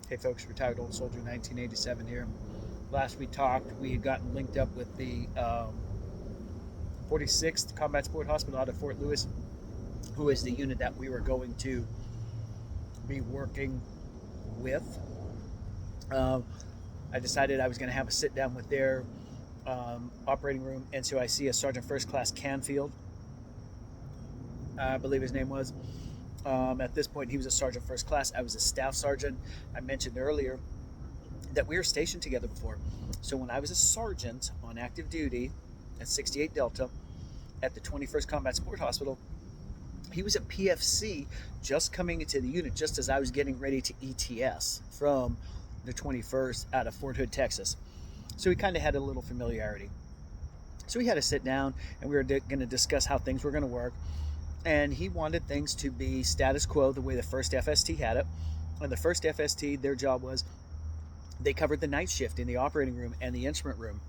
Hey folks, retired old soldier 1987 here. Last we talked, we had gotten linked up with the 46th Combat Support Hospital out of Fort Lewis, who is the unit that we were going to be working with. Um, I decided I was going to have a sit down with their operating room, and so I see a Sergeant First Class Canfield, I believe his name was. At this point, he was a Sergeant First Class. I was a Staff Sergeant. I mentioned earlier that we were stationed together before. So when I was a sergeant on active duty at 68 Delta at the 21st Combat Support Hospital, he was a PFC just coming into the unit just as I was getting ready to ETS from the 21st out of Fort Hood, Texas. So we kind of had a little familiarity. So we had to sit down and we were going to discuss how things were going to work. And he wanted things to be status quo the way the first FST had it. And the first FST, their job was they covered the night shift in the operating room and the instrument room.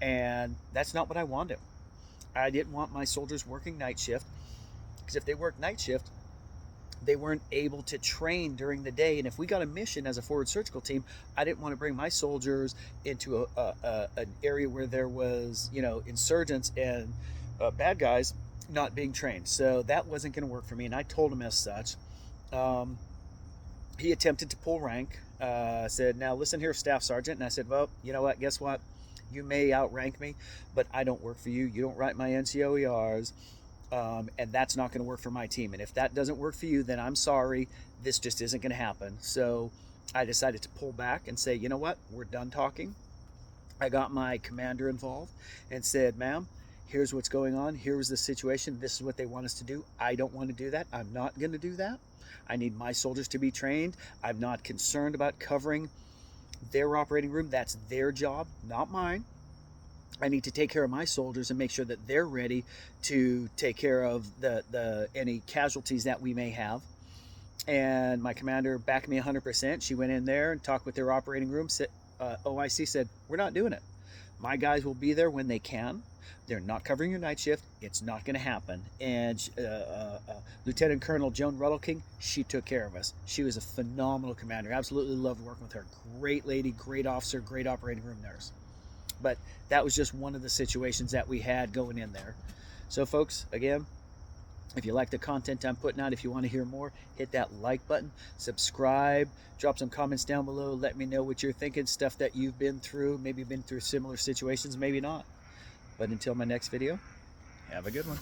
And that's not what I wanted. I didn't want my soldiers working night shift because if they worked night shift, they weren't able to train during the day. And if we got a mission as a forward surgical team, I didn't want to bring my soldiers into an area where there was, insurgents and bad guys not being trained. So that wasn't going to work for me. And I told him as such. He attempted to pull rank. Said, now listen here, Staff Sergeant. And I said, well, you know what? Guess what? You may outrank me, but I don't work for you. You don't write my NCOERs. And that's not going to work for my team. And if that doesn't work for you, then I'm sorry. This just isn't going to happen. So I decided to pull back and say, you know what? We're done talking. I got my commander involved and said, ma'am, here's what's going on. Here's the situation. This is what they want us to do. I don't want to do that. I'm not going to do that. I need my soldiers to be trained. I'm not concerned about covering their operating room. That's their job, not mine. I need to take care of my soldiers and make sure that they're ready to take care of the any casualties that we may have. And my commander backed me 100%. She went in there and talked with their operating room. OIC said, we're not doing it. My guys will be there when they can. They're not covering your night shift. It's not going to happen. And Lieutenant Colonel Joan Ruddleking, she took care of us. She was a phenomenal commander. Absolutely loved working with her. Great lady, great officer, great operating room nurse. But that was just one of the situations that we had going in there. So, folks, again, if you like the content I'm putting out, if you want to hear more, hit that like button, subscribe, drop some comments down below. Let me know what you're thinking, stuff that you've been through, maybe been through similar situations, maybe not. But until my next video, have a good one.